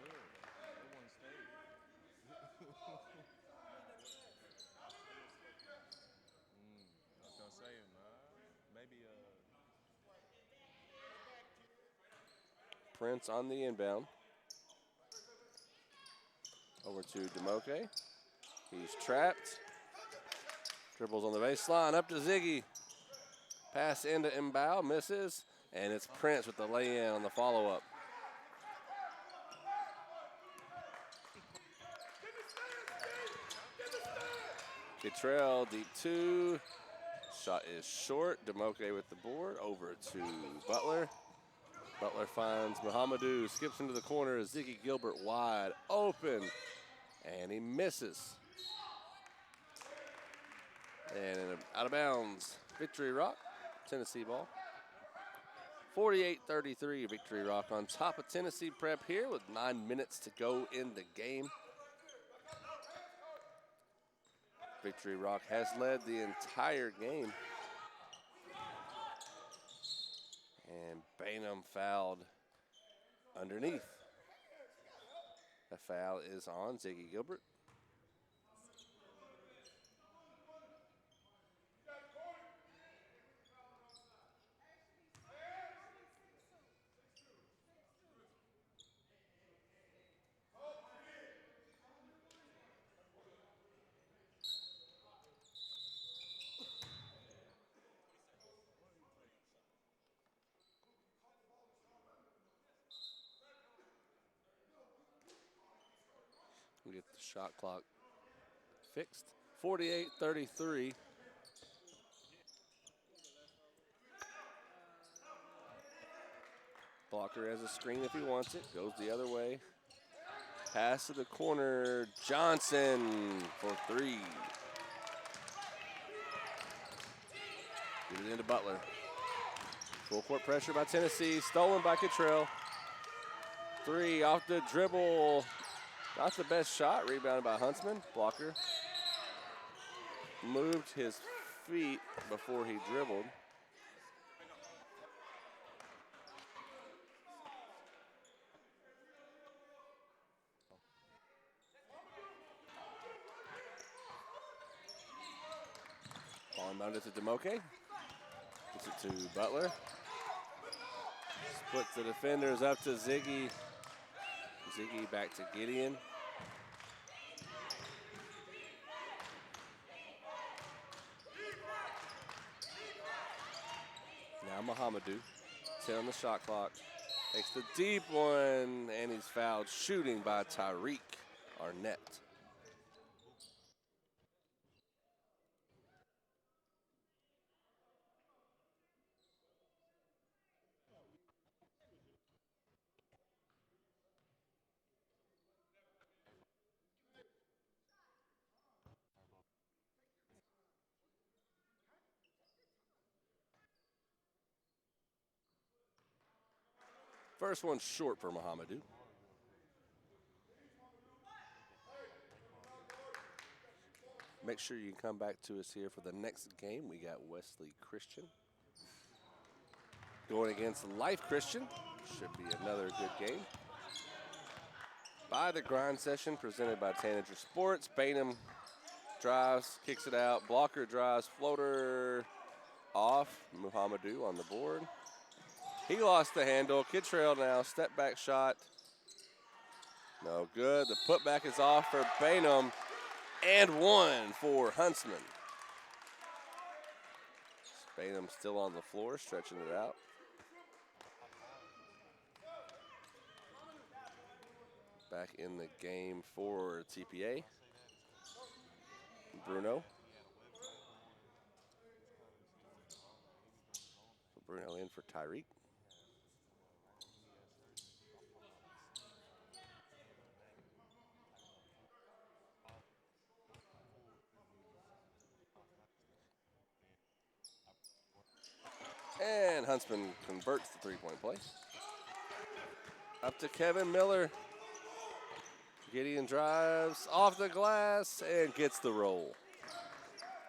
Prince on the inbound. Over to Demoke. He's trapped. Dribbles on the baseline, up to Ziggy. Pass into Mbao, misses, and it's Prince with the lay-in on the follow-up. Kittrell, deep two. Shot is short. Demoke with the board. Over to Butler. Butler finds Muhammadu, skips into the corner. Ziggy Gilbert wide open, and he misses. And out of bounds, Victory Rock, Tennessee ball. 48-33, Victory Rock on top of Tennessee Prep here with 9 minutes to go in the game. Victory Rock has led the entire game. And Bainham fouled underneath. The foul is on Ziggy Gilbert. We'll get the shot clock fixed. 48-33. Blocker has a screen if he wants it. Goes the other way. Pass to the corner. Johnson for three. Get it into Butler. Full court pressure by Tennessee. Stolen by Kittrell. Three off the dribble. Not the best shot. Rebounded by Huntsman. Blocker moved his feet before he dribbled. Ball inbounded to Demoke. Gets it to Butler. Splits the defenders up to Ziggy. Ziggy back to Gideon. Now Muhammadu. 10 on the shot clock. Takes the deep one, and he's fouled shooting by Tyreek Arnett. First one short for Muhammadu. Make sure you come back to us here for the next game. We got Wesley Christian going against Life Christian. Should be another good game. By the grind session presented by Tanager Sports. Bainham drives, kicks it out. Blocker drives, floater off. Muhammadu on the board. He lost the handle. Kittrell now, step back shot. No good. The putback is off for Bainham. And one for Huntsman. Bainham still on the floor, stretching it out. Back in the game for TPA. Bruno. Bruno in for Tyreek. And Huntsman converts the three-point play. Up to Kevin Miller. Gideon drives off the glass and gets the roll.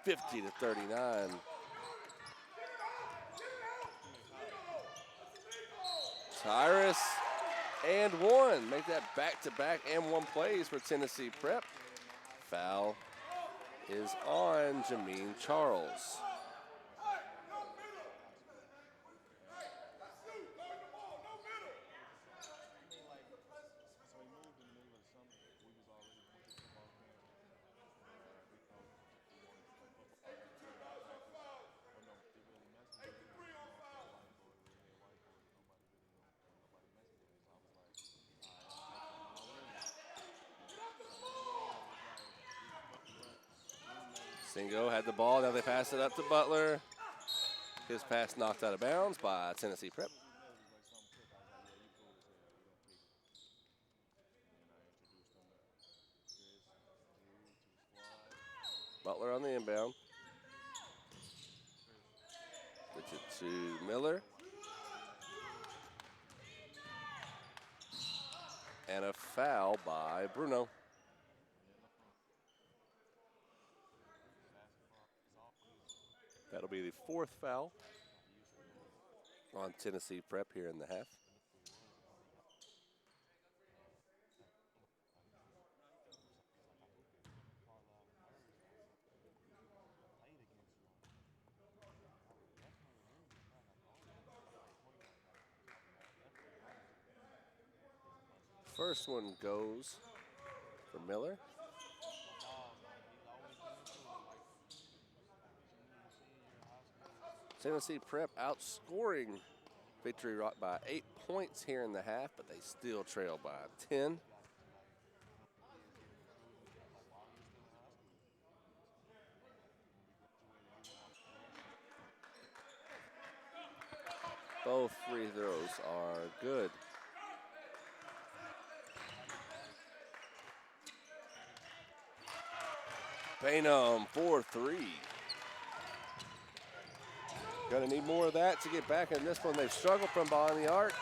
50-39. Tyrus and one. Make that back-to-back and one plays for Tennessee Prep. Foul is on Jameen Charles. Singo had the ball. Now they pass it up to Butler. His pass knocked out of bounds by Tennessee Prep. Butler on the inbound. Gets it to Miller. And a foul by Bruno. That'll be the 4th foul on Tennessee Prep here in the half. First one goes for Miller. Tennessee Prep outscoring Victory Rock by 8 points here in the half, but they still trail by 10. Both free throws are good. Bainum for 3. Gonna need more of that to get back in this one. They've struggled from behind the arc.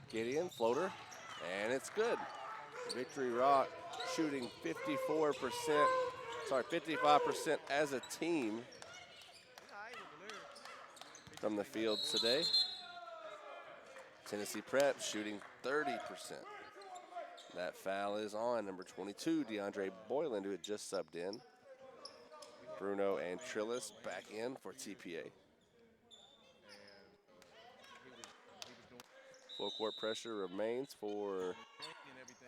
Gideon, floater, and it's good. Victory Rock shooting 55% as a team from the field today. Tennessee Prep shooting 30%. That foul is on number 22, DeAndre Boylan, who had just subbed in. Bruno and Trillis back in for TPA. Full court pressure remains for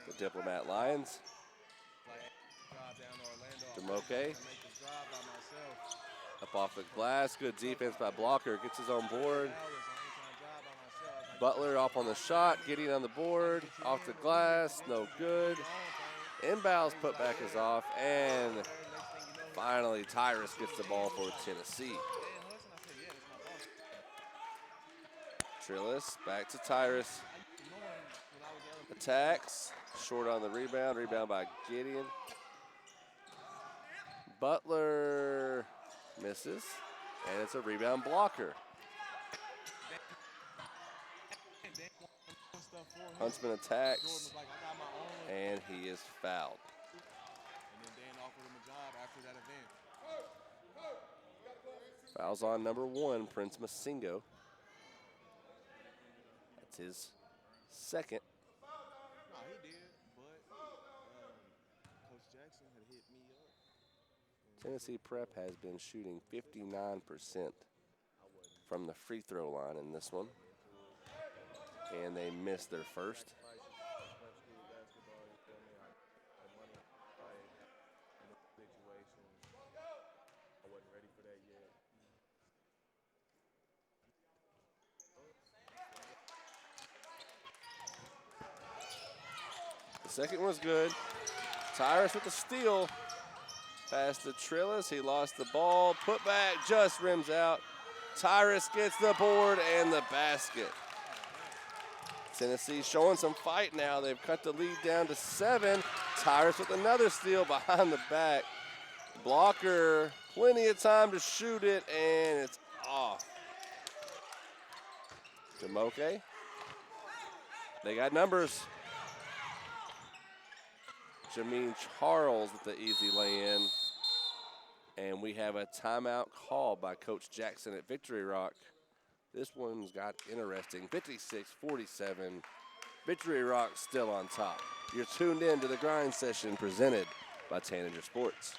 the Diplomat Lions. Demoke up off the glass. Good defense by Blocker. Gets his own board. Butler off on the shot. Getting on the board. Off the glass. No good. Inbounds putback is off. And finally, Tyrus gets the ball for Tennessee. Trillis back to Tyrus. Attacks. Short on the rebound. Rebound by Gideon. Butler misses. And it's a rebound Blocker. Huntsman attacks. And he is fouled. Fouls on number 1, Prince Masingo. That's his second. Tennessee Prep has been shooting 59% from the free throw line in this one. And they missed their first. The second was good. Tyrus with the steal. Pass to Trillis. He lost the ball. Put back, just rims out. Tyrus gets the board and the basket. Tennessee showing some fight now. They've cut the lead down to 7. Tyrus with another steal behind the back. Blocker, plenty of time to shoot it, and it's off. Demoke. They got numbers. Jameen Charles with the easy lay-in. And we have a timeout called by Coach Jackson at Victory Rock. This one's got interesting. 56-47. Victory Rock still on top. You're tuned in to the Grind Session presented by Tanager Sports.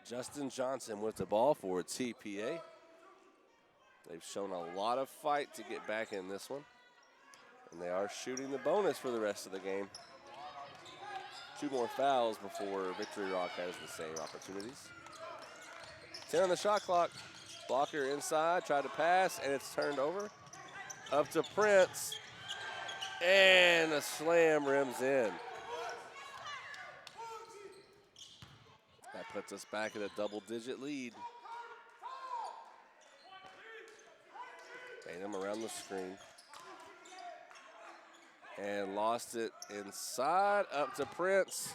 Justin Johnson with the ball for TPA. They've shown a lot of fight to get back in this one. And they are shooting the bonus for the rest of the game. 2 more fouls before Victory Rock has the same opportunities. 10 on the shot clock. Blocker inside, tried to pass, and it's turned over. Up to Prince. And a slam rims in. That puts us back at a double-digit lead. Bainham around the screen. And lost it inside, up to Prince.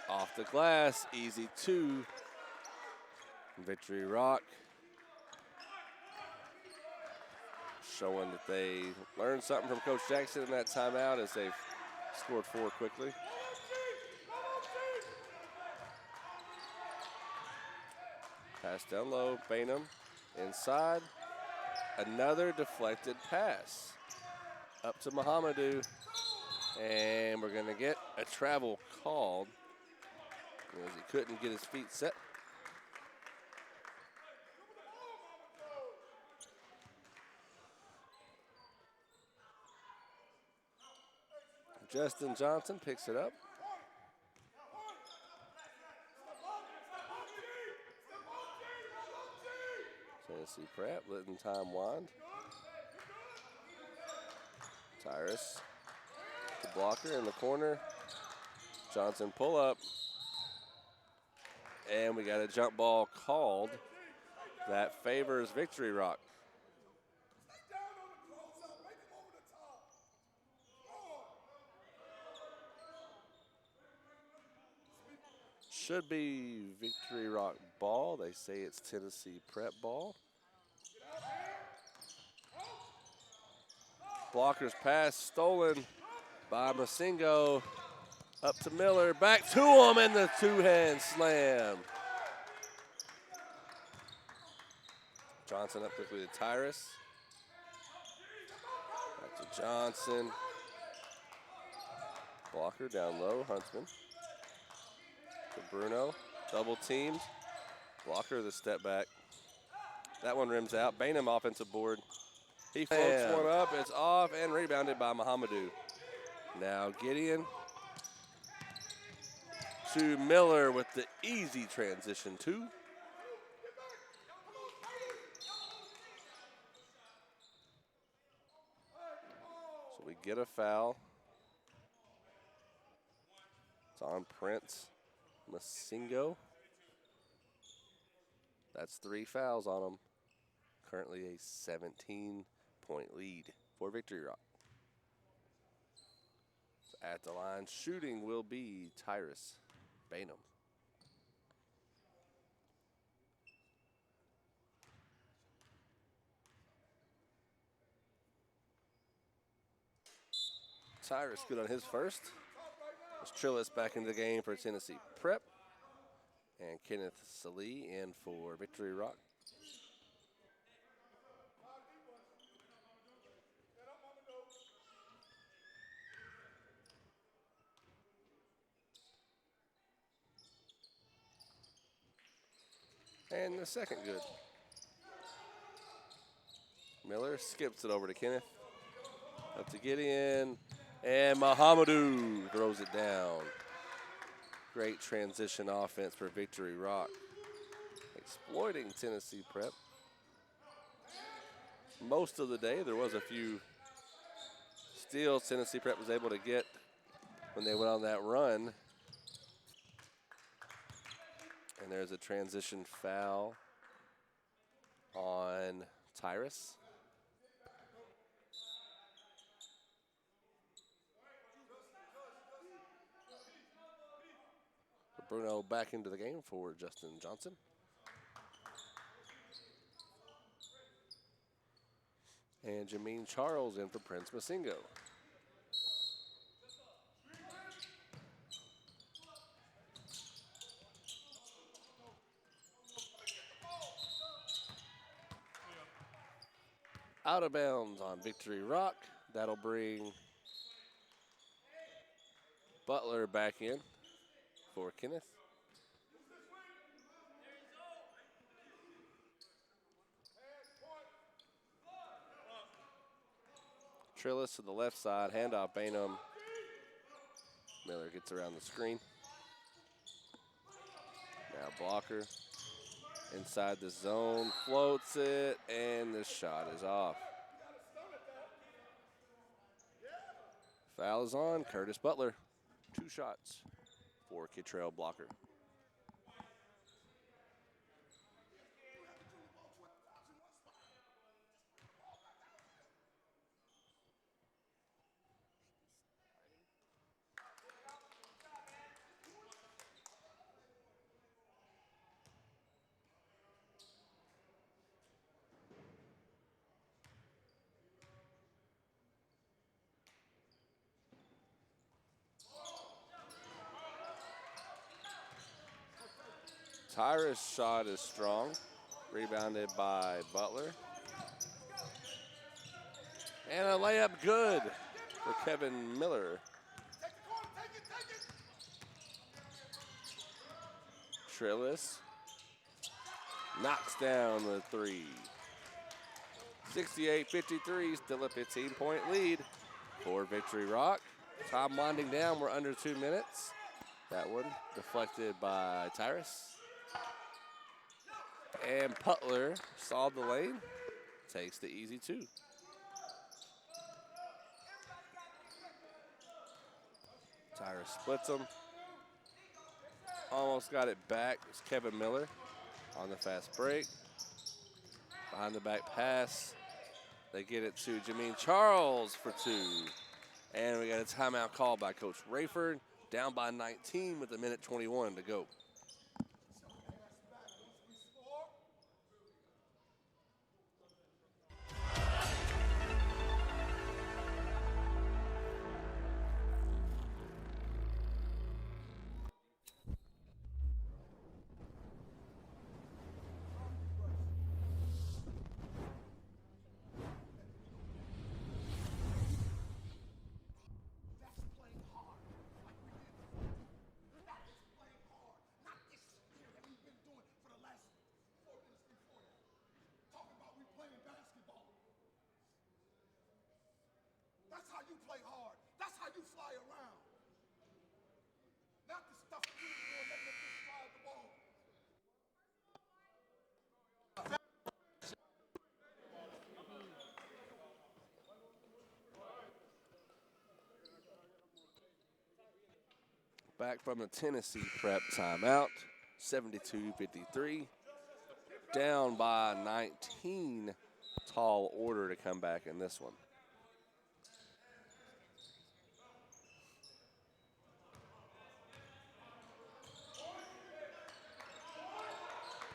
Off the glass, easy 2. Victory Rock. Showing that they learned something from Coach Jackson in that timeout as they've scored 4 quickly. Pass down low, Bainham inside. Another deflected pass. Up to Mohamedou. And we're going to get a travel called as he couldn't get his feet set. Justin Johnson picks it up. Tennessee Pratt letting time wind. Tyrus, the blocker in the corner. Johnson pull up. And we got a jump ball called that favors Victory Rock. Should be Victory Rock ball. They say it's Tennessee Prep ball. Blocker's pass stolen by Masingo. Up to Miller, back to him, and the 2-hand slam. Johnson up quickly to Tyrus. Back to Johnson. Blocker down low, Huntsman. To Bruno, double teamed. Blocker the step back. That one rims out. Bainham offensive board. He floats one up, it's off and rebounded by Mohamedou. Now Gideon to Miller with the easy transition 2. So we get a foul. It's on Prince Masingo. That's 3 fouls on him. Currently a 17-point lead for Victory Rock. So at the line, shooting will be Tyrus Bainham. Tyrus good on his first. There's Trillis back into the game for Tennessee Prep. And Kenneth Salee in for Victory Rock. And the second good. Miller skips it over to Kenneth. Up to Gideon. And Mohamedou throws it down. Great transition offense for Victory Rock. Exploiting Tennessee Prep. Most of the day, there was a few steals Tennessee Prep was able to get when they went on that run. And there's a transition foul on Tyrus. Bruno back into the game for Justin Johnson. And Jameen Charles in for Prince Masingo. Out of bounds on Victory Rock. That'll bring Butler back in for Kenneth. Trillis to the left side, handoff Bainham. Miller gets around the screen. Now Blocker inside the zone, floats it, and the shot is off. Foul is on Curtis Butler. 2 shots for Kittrell Blocker. Tyrus' shot is strong. Rebounded by Butler. And a layup good for Kevin Miller. Trillis knocks down the 3. 68-53, still a 15-point lead for Victory Rock. Time winding down, we're under 2 minutes. That one deflected by Tyrus. And Butler saw the lane, takes the easy 2. Tyrus splits them. Almost got it back. It's Kevin Miller on the fast break. Behind the back pass. They get it to Jameen Charles for 2. And we got a timeout call by Coach Rayford. Down by 19 with 1:21 to go. That's how you play hard. That's how you fly around. Not the stuff that you doing, letting them just slide the ball. Back from the Tennessee Prep timeout, 72-53. Down by 19. Tall order to come back in this one.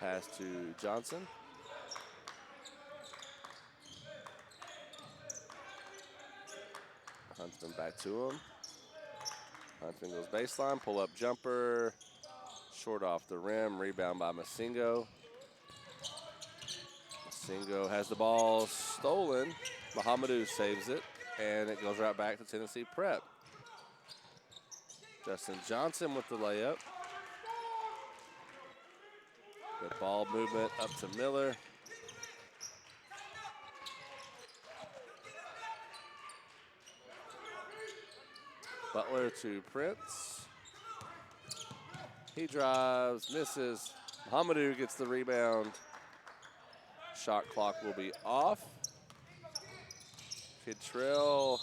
Pass to Johnson. Huntsman back to him. Huntsman goes baseline, pull up jumper. Short off the rim, rebound by Masingo. Masingo has the ball stolen. Mahamadou saves it, and it goes right back to Tennessee Prep. Justin Johnson with the layup. Good ball movement up to Miller. Butler to Prince. He drives, misses. Mahamadou gets the rebound. Shot clock will be off. Kittrell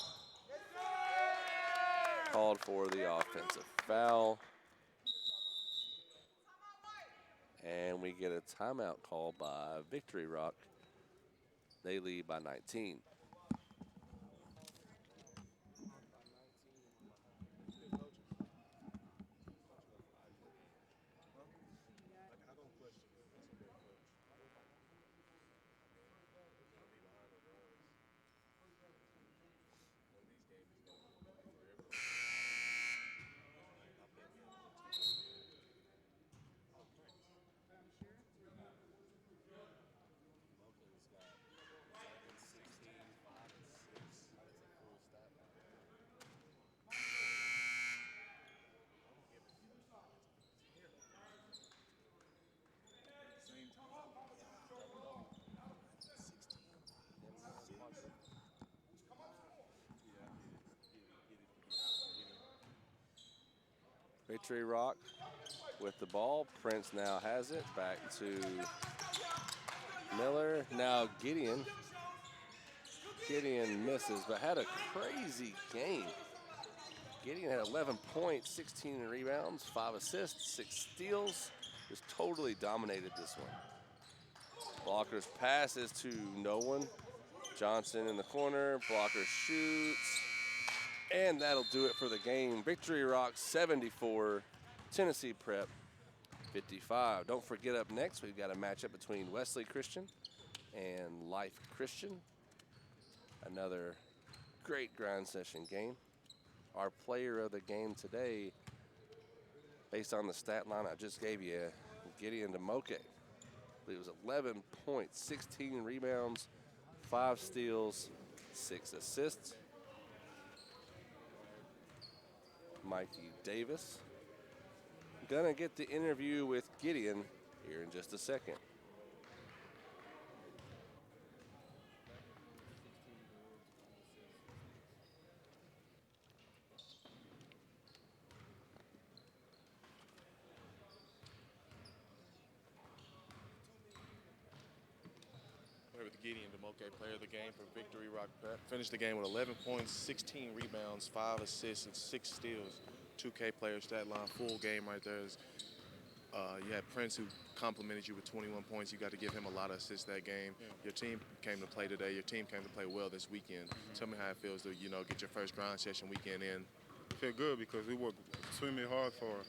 called for the offensive foul. And we get a timeout call by Victory Rock. They lead by 19. Victory Rock with the ball. Prince now has it. Back to Miller. Now Gideon. Gideon misses, but had a crazy game. Gideon had 11 points, 16 rebounds, 5 assists, 6 steals. Just totally dominated this one. Blocker's passes to no one. Johnson in the corner. Blocker shoots. And that'll do it for the game. Victory Rock 74, Tennessee Prep 55. Don't forget, up next, we've got a matchup between Wesley Christian and Life Christian. Another great grind session game. Our player of the game today, based on the stat line I just gave you, Gideon DeMoke. It was 11 points, 16 rebounds, 5 steals, 6 assists. Mikey Davis. Gonna get the interview with Gideon here in just a second. With Gideon DeMoke, player of the game for Victory Rock Prep. Finished the game with 11 points, 16 rebounds, 5 assists, and 6 steals. 2K player stat line, full game right there. You had Prince, who complimented you with 21 points. You got to give him a lot of assists that game. Yeah. Your team came to play today. Your team came to play well this weekend. Tell me how it feels to, get your first grind session weekend in. I feel good because we worked extremely hard for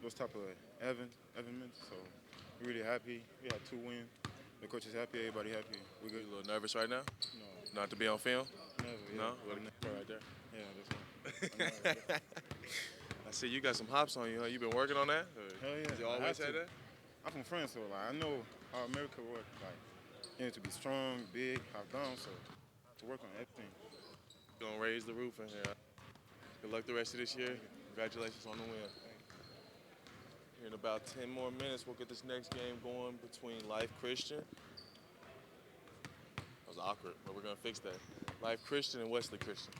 those type of events. So we're really happy. We had 2 wins. The coach is happy. Everybody happy. We good. You a little nervous right now? No. Not to be on film? Never. No? Yeah. Right there. Yeah, that's right. I see you got some hops on you, huh? You been working on that? Hell yeah. Did you always say that? I'm from France, so I know how America works. You need to be strong, big, have down, so to work on everything. Gonna raise the roof in here. Good luck the rest of this year. Congratulations on the win. Here in about 10 more minutes, we'll get this next game going between Life Christian. That was awkward, but we're gonna fix that. Life Christian and Wesley Christian.